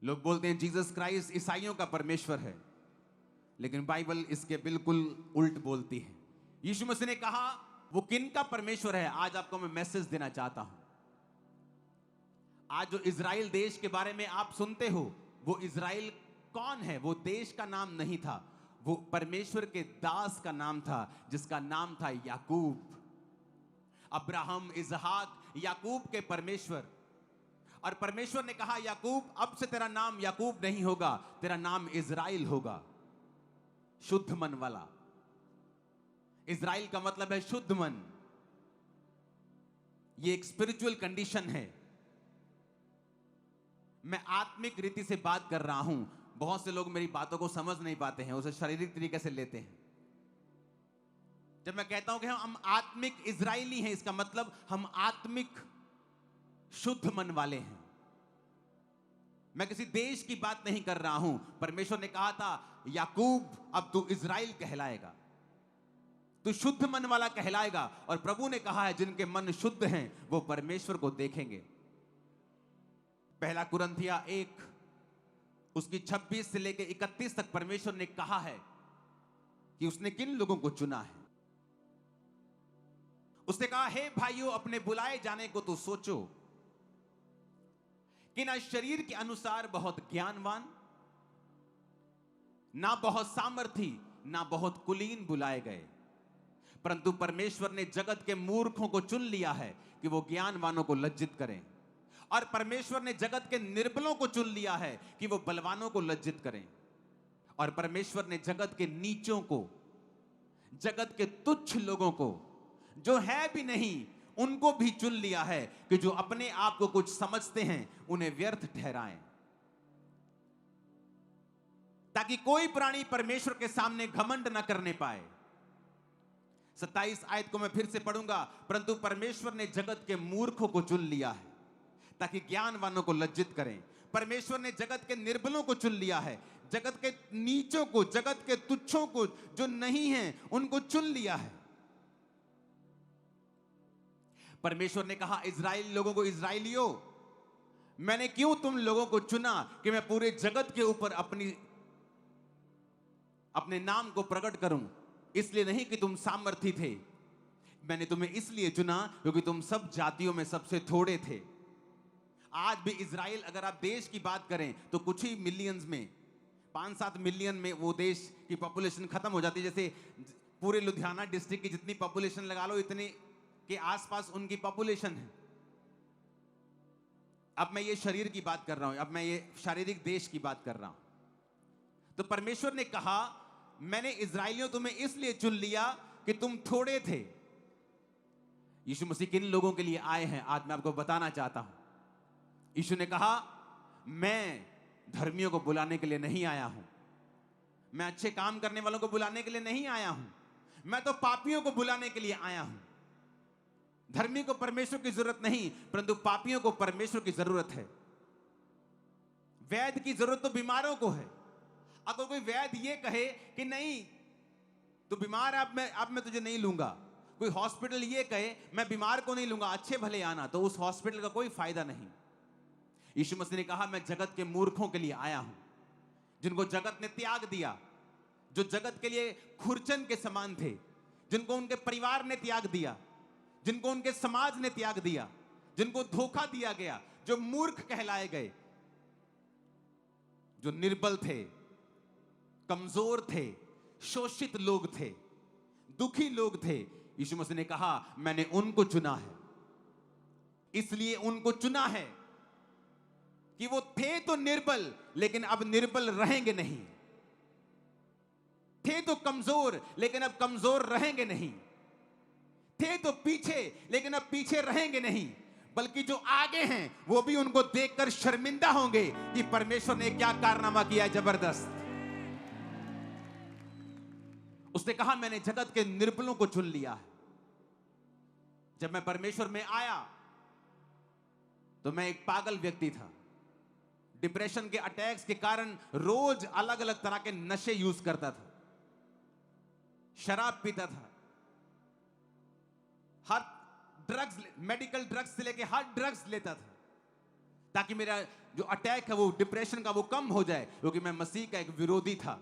लोग बोलते हैं जीसस क्राइस्ट ईसाइयों का परमेश्वर है, लेकिन बाइबल इसके बिल्कुल उल्ट बोलती है। यीशु मसीह ने कहा वो किन का परमेश्वर है। आज आपको मैं मैसेज देना चाहता हूं। आज जो इजराइल देश के बारे में आप सुनते हो, वो इजराइल कौन है? वो देश का नाम नहीं था, वो परमेश्वर के दास का नाम था, जिसका नाम था याकूब। अब्राहम, इसहाक, याकूब के परमेश्वर। और परमेश्वर ने कहा याकूब, अब से तेरा नाम याकूब नहीं होगा, तेरा नाम इजराइल होगा, शुद्ध मन वाला। इजराइल का मतलब है शुद्ध मन। ये एक स्पिरिचुअल कंडीशन है। मैं आत्मिक रीति से बात कर रहा हूं। बहुत से लोग मेरी बातों को समझ नहीं पाते हैं, उसे शारीरिक तरीके से लेते हैं। जब मैं कहता हूं कि हम आत्मिक इजरायली हैं, इसका मतलब हम आत्मिक शुद्ध मन वाले हैं। मैं किसी देश की बात नहीं कर रहा हूं। परमेश्वर ने कहा था याकूब, अब तू इजराइल कहलाएगा, तू शुद्ध मन वाला कहलाएगा। और प्रभु ने कहा है जिनके मन शुद्ध हैं वो परमेश्वर को देखेंगे। पहला कुरिन्थिया 1 उसकी 26 से लेकर 31 तक परमेश्वर ने कहा है कि उसने किन लोगों को चुना है। उसने कहा, हे भाइयों, अपने बुलाए जाने को तो सोचो कि ना शरीर के अनुसार बहुत ज्ञानवान, ना बहुत सामर्थी, ना बहुत कुलीन बुलाए गए, परंतु परमेश्वर ने जगत के मूर्खों को चुन लिया है कि वो ज्ञानवानों को लज्जित करें, और परमेश्वर ने जगत के निर्बलों को चुन लिया है कि वो बलवानों को लज्जित करें, और परमेश्वर ने जगत के नीचों को, जगत के तुच्छ लोगों को, जो है भी नहीं, उनको भी चुन लिया है कि जो अपने आप को कुछ समझते हैं उन्हें व्यर्थ ठहराएं, ताकि कोई प्राणी परमेश्वर के सामने घमंड न करने पाए। 27 आयत को मैं फिर से पढ़ूंगा। परंतु परमेश्वर ने जगत के मूर्खों को चुन लिया है ताकि ज्ञानवानों को लज्जित करें। परमेश्वर ने जगत के निर्बलों को चुन लिया है, जगत के नीचों को, जगत के तुच्छों को, जो नहीं हैं उनको चुन लिया है। परमेश्वर ने कहा इजराइल लोगों को, इजराइलियों, मैंने क्यों तुम लोगों को चुना कि मैं पूरे जगत के ऊपर अपने नाम को प्रकट करूं। इसलिए नहीं कि तुम सामर्थी थे, मैंने तुम्हें इसलिए चुना क्योंकि तुम सब जातियों में सबसे थोड़े थे। आज भी इजराइल, अगर आप देश की बात करें तो कुछ ही मिलियंस में, 5-7 मिलियन में वो देश की पॉपुलेशन खत्म हो जाती है। जैसे पूरे लुधियाना डिस्ट्रिक्ट की जितनी पॉपुलेशन लगा लो, इतने के आसपास उनकी पॉपुलेशन है। अब मैं ये शरीर की बात कर रहा हूं, अब मैं ये शारीरिक देश की बात कर रहा हूं। तो परमेश्वर ने कहा मैंने इजराइलियों तुम्हें इसलिए चुन लिया कि तुम थोड़े थे। यीशु मसीह किन लोगों के लिए आए हैं आज मैं आपको बताना चाहता हूं। यीशु ने कहा मैं धर्मियों को बुलाने के लिए नहीं आया हूं, मैं अच्छे काम करने वालों को बुलाने के लिए नहीं आया हूं, मैं तो पापियों को बुलाने के लिए आया हूं। धर्मी को परमेश्वर की जरूरत नहीं, परंतु पापियों को परमेश्वर की जरूरत है। वैद्य की जरूरत तो बीमारों को है। अगर कोई वैद्य ये कहे कि नहीं तू बीमार है, अब मैं तुझे नहीं लूंगा, कोई हॉस्पिटल ये कहे मैं बीमार को नहीं लूंगा, अच्छे भले आना, तो उस हॉस्पिटल का कोई फायदा नहीं। यीशु मसीह ने कहा मैं जगत के मूर्खों के लिए आया हूं, जिनको जगत ने त्याग दिया, जो जगत के लिए खुरचन के समान थे, जिनको उनके परिवार ने त्याग दिया, जिनको उनके समाज ने त्याग दिया, जिनको धोखा दिया गया, जो मूर्ख कहलाए गए, जो निर्बल थे, कमजोर थे, शोषित लोग थे, दुखी लोग थे। यीशु मसीह ने कहा मैंने उनको चुना है। इसलिए उनको चुना है कि वो थे तो निर्बल, लेकिन अब निर्बल रहेंगे नहीं, थे तो कमजोर, लेकिन अब कमजोर रहेंगे नहीं, थे तो पीछे, लेकिन अब पीछे रहेंगे नहीं, बल्कि जो आगे हैं वो भी उनको देखकर शर्मिंदा होंगे कि परमेश्वर ने क्या कारनामा किया जबरदस्त। उसने कहा मैंने जगत के निर्बलों को चुन लिया है। जब मैं परमेश्वर में आया तो मैं एक पागल व्यक्ति था। डिप्रेशन के अटैक्स के कारण रोज अलग अलग तरह के नशे यूज करता था, शराब पीता था, हर ड्रग्स, मेडिकल ड्रग्स से लेके हर ड्रग्स लेता था, ताकि मेरा जो अटैक है वो डिप्रेशन का वो कम हो जाए, क्योंकि मैं मसीह का एक विरोधी था।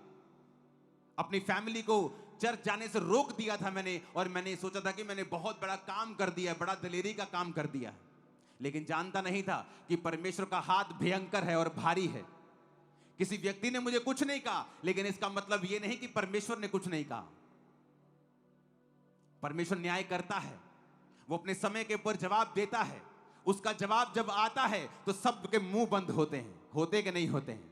अपनी फैमिली को चर्च जाने से रोक दिया था मैंने, और मैंने सोचा था कि मैंने बहुत बड़ा काम कर दिया, बड़ा दलेरी का काम कर दिया, लेकिन जानता नहीं था कि परमेश्वर का हाथ भयंकर है और भारी है। किसी व्यक्ति ने मुझे कुछ नहीं कहा, लेकिन इसका मतलब यह नहीं कि परमेश्वर ने कुछ नहीं कहा। परमेश्वर न्याय करता है, वो अपने समय के ऊपर जवाब देता है। उसका जवाब जब आता है तो सबके मुंह बंद होते हैं, होते कि नहीं होते हैं।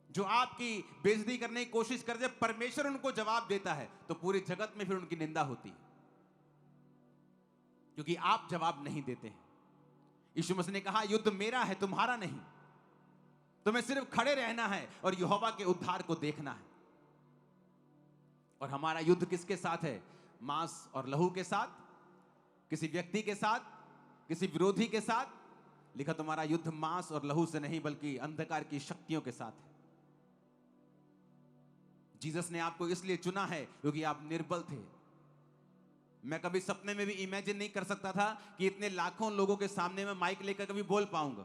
जो आपकी बेइज्जती करने की कोशिश कर, जब परमेश्वर उनको जवाब देता है तो पूरे जगत में फिर उनकी निंदा होती है, क्योंकि आप जवाब नहीं देते हैं। यीशु मसीह ने कहा, युद्ध मेरा है, तुम्हारा नहीं। तुम्हें सिर्फ खड़े रहना है और यहोवा के उद्धार को देखना है। और हमारा युद्ध किसके साथ है? मांस और लहू के साथ, किसी व्यक्ति के साथ, किसी विरोधी के साथ। लिखा, तुम्हारा युद्ध मांस और लहू से नहीं बल्कि अंधकार की शक्तियों के साथ है। जीसस ने आपको इसलिए चुना है क्योंकि आप निर्बल थे। मैं कभी सपने में भी इमेजिन नहीं कर सकता था कि इतने लाखों लोगों के सामने मैं माइक लेकर कभी बोल पाऊंगा,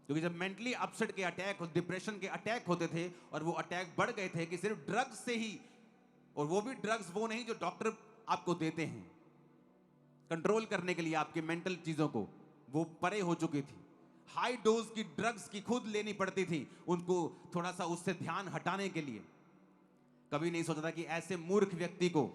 क्योंकि जब मेंटली अपसेट के अटैक, डिप्रेशन के अटैक होते थे, और वो अटैक बढ़ गए थे कि सिर्फ ड्रग्स से ही, और वो भी ड्रग्स वो नहीं जो डॉक्टर आपको देते हैं कंट्रोल करने के लिए आपके मेंटल चीजों को, वो परे हो चुकी थी। हाई डोज की ड्रग्स की खुद लेनी पड़ती थी उनको, थोड़ा सा उससे ध्यान हटाने के लिए। कभी नहीं सोचा था कि ऐसे मूर्ख व्यक्ति को,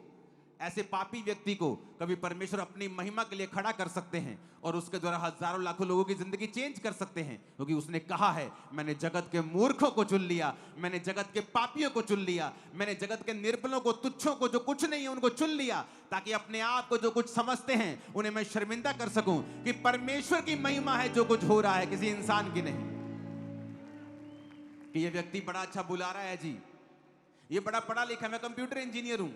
ऐसे पापी व्यक्ति को कभी परमेश्वर अपनी महिमा के लिए खड़ा कर सकते हैं, और उसके द्वारा हजारों लाखों लोगों की जिंदगी चेंज कर सकते हैं। क्योंकि उसने कहा है, मैंने जगत के मूर्खों को चुन लिया, मैंने जगत के पापियों को चुन लिया, मैंने जगत के निर्बलों को, तुच्छों को, जो कुछ नहीं है उनको चुन लिया, ताकि अपने आप को जो कुछ समझते हैं उन्हें मैं शर्मिंदा कर सकूं कि परमेश्वर की महिमा है जो कुछ हो रहा है, किसी इंसान की नहीं। कि ये व्यक्ति बड़ा अच्छा बुला रहा है जी, ये बड़ा पढ़ा लिखा, मैं कंप्यूटर इंजीनियर हूं,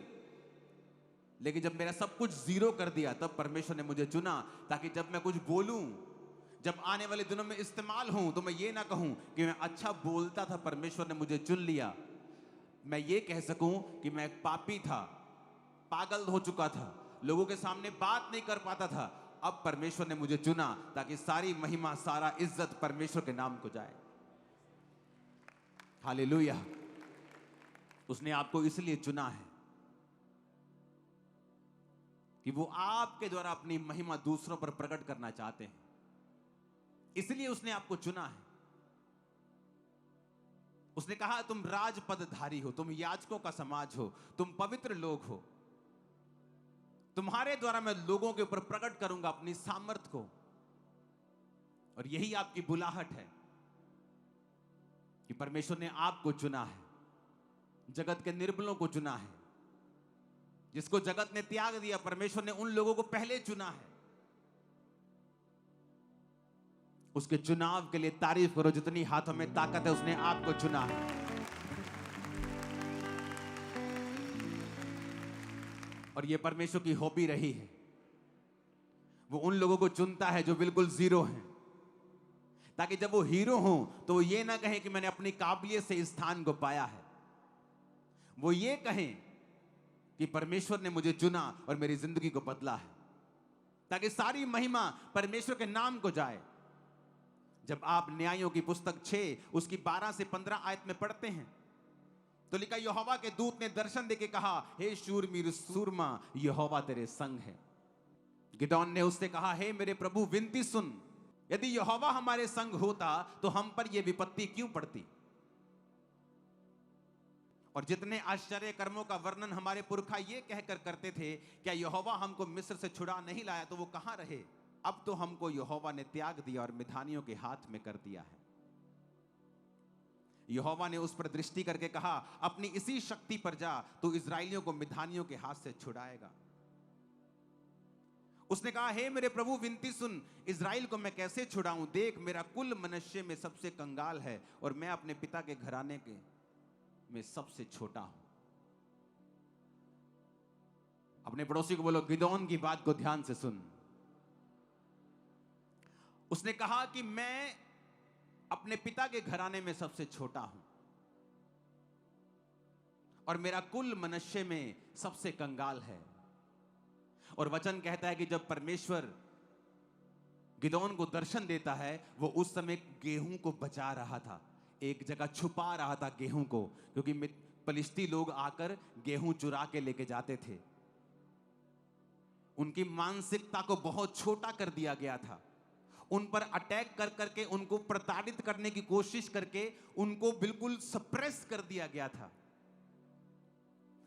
लेकिन जब मेरा सब कुछ जीरो कर दिया तब परमेश्वर ने मुझे चुना, ताकि जब मैं कुछ बोलूं, जब आने वाले दिनों में इस्तेमाल हूं, तो मैं ये ना कहूं कि मैं अच्छा बोलता था, परमेश्वर ने मुझे चुन लिया। मैं ये कह सकूं कि मैं एक पापी था, पागल हो चुका था, लोगों के सामने बात नहीं कर पाता था। अब परमेश्वर ने मुझे चुना ताकि सारी महिमा, सारा इज्जत परमेश्वर के नाम को जाए। हालेलुया। उसने आपको इसलिए चुना है कि वो आपके द्वारा अपनी महिमा दूसरों पर प्रकट करना चाहते हैं, इसलिए उसने आपको चुना है। उसने कहा, तुम राजपदधारी हो, तुम याजकों का समाज हो, तुम पवित्र लोग हो, तुम्हारे द्वारा मैं लोगों के ऊपर प्रकट करूंगा अपनी सामर्थ को। और यही आपकी बुलाहट है कि परमेश्वर ने आपको चुना है, जगत के निर्बलों को चुना है। जिसको जगत ने त्याग दिया, परमेश्वर ने उन लोगों को पहले चुना है। उसके चुनाव के लिए तारीफ करो, जितनी हाथों में ताकत है उसने आपको चुना है। और यह परमेश्वर की हॉबी रही है, वो उन लोगों को चुनता है जो बिल्कुल जीरो हैं, ताकि जब वो हीरो हों तो वो ये ना कहें कि मैंने अपनी काबिलियत से इस स्थान को पाया है, वो ये कहें कि परमेश्वर ने मुझे चुना और मेरी जिंदगी को बदला है, ताकि सारी महिमा परमेश्वर के नाम को जाए। जब आप न्यायों की पुस्तक 6 उसकी 12 से 15 आयत में पढ़ते हैं तो लिखा, यहोवा के दूत ने दर्शन देके कहा, हे शूरवीर सूरमा, यहोवा तेरे संग है। गिदोन ने उससे कहा, हे मेरे प्रभु विनती सुन, यदि यहोवा हमारे संग होता तो हम पर यह विपत्ति क्यों पड़ती। और जितने आश्चर्य कर्मों का वर्णन हमारे पुरखा ये कहकर करते थे, क्या यहोवा हमको मिस्र से छुड़ा नहीं लाया तो वो कहां रहे। अब तो हमको यहोवा ने त्याग दिया और मिधानियों के हाथ में कर दिया है। यहोवा ने उस पर दृष्टि करके कहा, अपनी इसी शक्ति पर जा, तो इजराइलियों को मिधानियों के हाथ से छुड़ाएगा। उसने कहा, हे मेरे प्रभु विनती सुन, इजराइल को मैं कैसे छुड़ाऊं। देख, मेरा कुल मनुष्य में सबसे कंगाल है और मैं अपने पिता के घराने के में सबसे छोटा हूं। अपने पड़ोसी को बोलो, गिदोन की बात को ध्यान से सुन। उसने कहा कि मैं अपने पिता के घराने में सबसे छोटा हूं और मेरा कुल मनुष्य में सबसे कंगाल है। और वचन कहता है कि जब परमेश्वर गिदोन को दर्शन देता है। वो उस समय गेहूं को बचा रहा था, एक जगह छुपा रहा था गेहूं को, क्योंकि फलिस्ती लोग आकर गेहूं चुरा के लेके जाते थे। उनकी मानसिकता को बहुत छोटा कर दिया गया था। उन पर अटैक कर करके, उनको प्रताड़ित करने की कोशिश करके उनको बिल्कुल सप्रेस कर दिया गया था।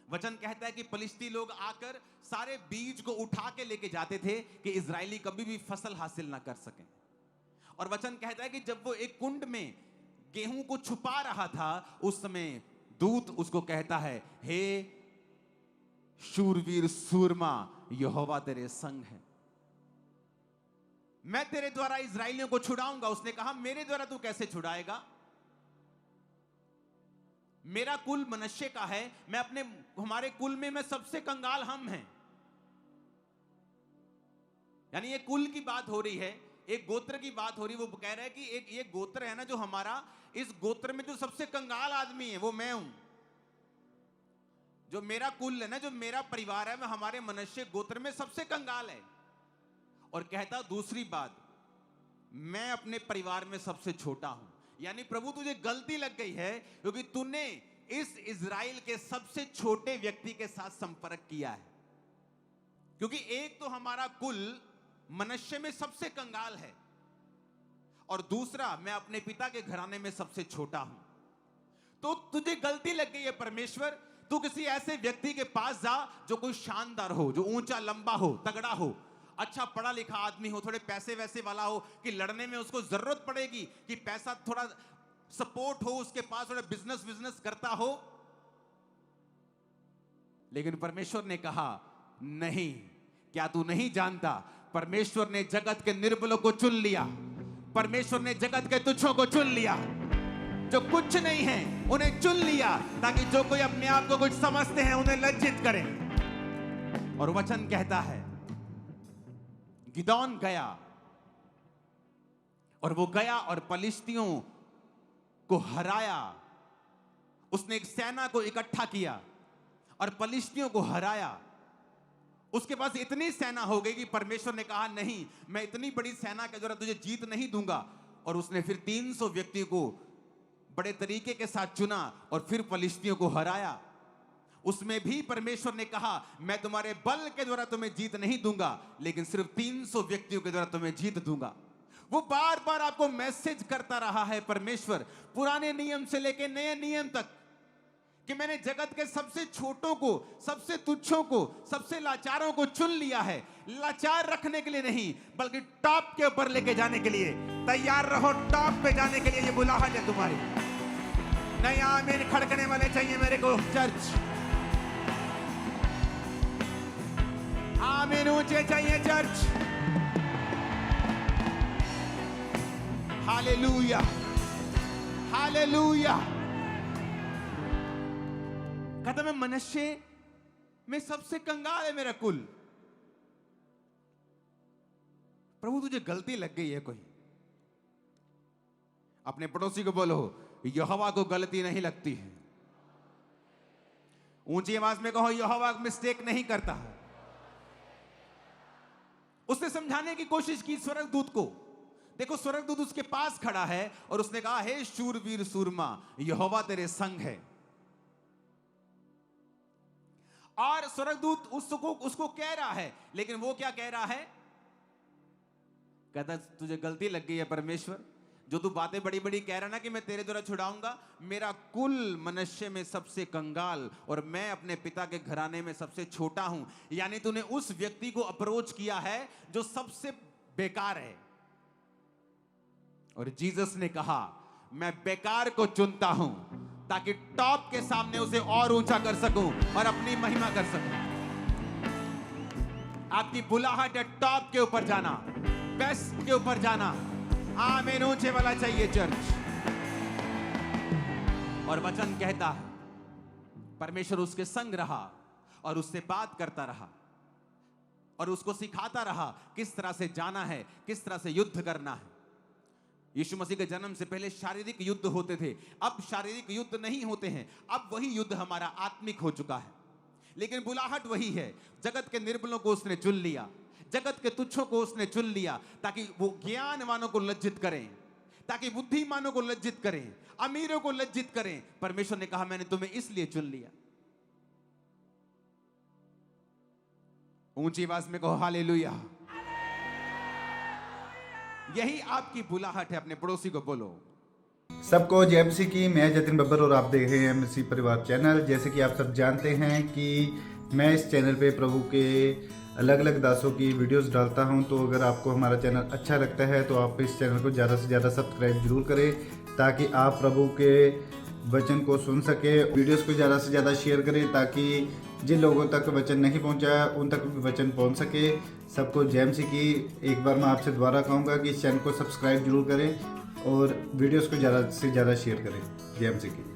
वचन कहता है कि फलिस्ती लोग आकर सारे बीज को उठा के लेके जाते थे कि इजरायली कभी भी फसल हासिल ना कर सकें। और वचन कहता है कि जब वो एक कुंड में गेहूं को छुपा रहा था, उस समय दूत उसको कहता है, हे शूरवीर सूरमा, यहोवा तेरे संग है, मैं तेरे द्वारा इजरायलियों को छुड़ाऊंगा। उसने कहा, मेरे द्वारा तू कैसे छुड़ाएगा? मेरा कुल मनुष्य का है, मैं हमारे कुल में मैं सबसे कंगाल हम हैं। यानी ये कुल की बात हो रही है, एक गोत्र की बात हो रही है। वो कह रहा है कि एक ये गोत्र है ना जो हमारा, इस गोत्र में जो सबसे कंगाल आदमी है वो मैं हूं। जो मेरा कुल है ना, जो मेरा परिवार है, मैं हमारे मनुष्य गोत्र में सबसे कंगाल है। और कहता दूसरी बात, मैं अपने परिवार में सबसे छोटा हूं। यानी प्रभु तुझे गलती लग गई है, क्योंकि तूने इस इजराइल के सबसे छोटे व्यक्ति के साथ संपर्क किया है। क्योंकि एक तो हमारा कुल मनुष्य में सबसे कंगाल है, और दूसरा मैं अपने पिता के घराने में सबसे छोटा हूं। तो तुझे गलती लग गई है परमेश्वर। तू किसी ऐसे व्यक्ति के पास जा जो कोई शानदार हो, जो ऊंचा लंबा हो, तगड़ा हो, अच्छा पढ़ा लिखा आदमी हो, थोड़े पैसे वैसे वाला हो कि लड़ने में उसको जरूरत पड़ेगी कि पैसा थोड़ा सपोर्ट हो, उसके पास थोड़ा बिजनेस करता हो। लेकिन परमेश्वर ने कहा, नहीं, क्या तू नहीं जानता, परमेश्वर ने जगत के निर्बलों को चुन लिया, परमेश्वर ने जगत के तुच्छों को चुन लिया, जो कुछ नहीं है उन्हें चुन लिया, ताकि जो कोई अपने आप को कुछ समझते हैं उन्हें लज्जित करें। और वचन कहता है, गिदोन गया, और वो गया और फलिस्तियों को हराया। उसने एक सेना को इकट्ठा किया और फलिस्तियों को हराया। उसके पास इतनी सेना हो गई कि परमेश्वर ने कहा, नहीं, मैं इतनी बड़ी सेना के द्वारा तुझे जीत नहीं दूंगा। और उसने फिर 300 व्यक्तियों को बड़े तरीके के साथ चुना और फिर फलिस्तियों को हराया। उसमें भी परमेश्वर ने कहा, मैं तुम्हारे बल के द्वारा तुम्हें जीत नहीं दूंगा, लेकिन सिर्फ 300 व्यक्तियों के द्वारा तुम्हें जीत दूंगा। वो बार बार आपको मैसेज करता रहा है परमेश्वर, पुराने नियम से लेकर नए नियम तक, कि मैंने जगत के सबसे छोटों को, सबसे तुच्छों को, सबसे लाचारों को चुन लिया है। लाचार रखने के लिए नहीं, बल्कि टॉप के ऊपर लेके जाने के लिए। तैयार रहो टॉप पे जाने के लिए, ये बुलाहट है तुम्हारी। नया आमीन खड़कने वाले चाहिए मेरे को चर्च। आमीन ऊंचे चाहिए चर्च। Hallelujah, hallelujah. कहता मैं मनुष्य में सबसे कंगाल है मेरा कुल। प्रभु तुझे गलती लग गई है कोई। अपने पड़ोसी को बोलो, यहोवा को गलती नहीं लगती है। ऊंची आवाज में कहो, यहोवा मिस्टेक नहीं करता है। उसने समझाने की कोशिश की स्वर्गदूत को। देखो स्वर्गदूत उसके पास खड़ा है और उसने कहा, हे शूरवीर सूरमा, यहोवा तेरे संग है। और स्वर्गदूत उसको कह रहा है, लेकिन वो क्या कह रहा है? कहता तुझे गलती लग गई है परमेश्वर, जो तू बातें बड़ी बड़ी कह रहा ना कि मैं तेरे द्वारा छुड़ाऊंगा। मेरा कुल मनुष्य में सबसे कंगाल और मैं अपने पिता के घराने में सबसे छोटा हूं। यानी तूने उस व्यक्ति को अप्रोच किया है जो सबसे बेकार है। और जीसस ने कहा, मैं बेकार को चुनता हूं ताकि टॉप के सामने उसे और ऊंचा कर सकूं और अपनी महिमा कर सकूं। आपकी बुलाहट है टॉप के ऊपर जाना, बेस्ट के ऊपर जाना। आमीन ऊंचे वाला चाहिए चर्च। और वचन कहता है, परमेश्वर उसके संग रहा और उससे बात करता रहा और उसको सिखाता रहा किस तरह से जाना है, किस तरह से युद्ध करना है। यीशु मसीह के जन्म से पहले शारीरिक युद्ध होते थे, अब शारीरिक युद्ध नहीं होते हैं। अब वही युद्ध हमारा आत्मिक हो चुका है, लेकिन बुलाहट वही है। जगत के निर्बलों को उसने चुन लिया, जगत के तुच्छों को उसने चुन लिया ताकि वो ज्ञानवानों को लज्जित करें, ताकि बुद्धिमानों को लज्जित करें, अमीरों को लज्जित करें। परमेश्वर ने कहा मैंने तुम्हें इसलिए चुन लिया। ऊंची आवाज में कहो हालेलुया। यही आपकी बुलाहट है। अपने पड़ोसी को बोलो। सबको जय मसीह की। मैं जतिन बब्बर और आप देख रहे हैं मसीह परिवार चैनल। जैसे कि आप सब जानते हैं कि मैं इस चैनल पे प्रभु के अलग अलग दासों की वीडियोस डालता हूं, तो अगर आपको हमारा चैनल अच्छा लगता है तो आप इस चैनल को ज़्यादा से ज़्यादा सब्सक्राइब जरूर करें, ताकि आप प्रभु के वचन को सुन सके। वीडियोस को ज़्यादा से ज़्यादा शेयर करें ताकि जिन लोगों तक वचन नहीं पहुंचा उन तक भी वचन पहुंच सके। सबको जय मसीह की। एक बार मैं आपसे दोबारा कहूँगा कि इस चैनल को सब्सक्राइब जरूर करें और वीडियोस को ज़्यादा से ज़्यादा शेयर करें। जय मसीह की।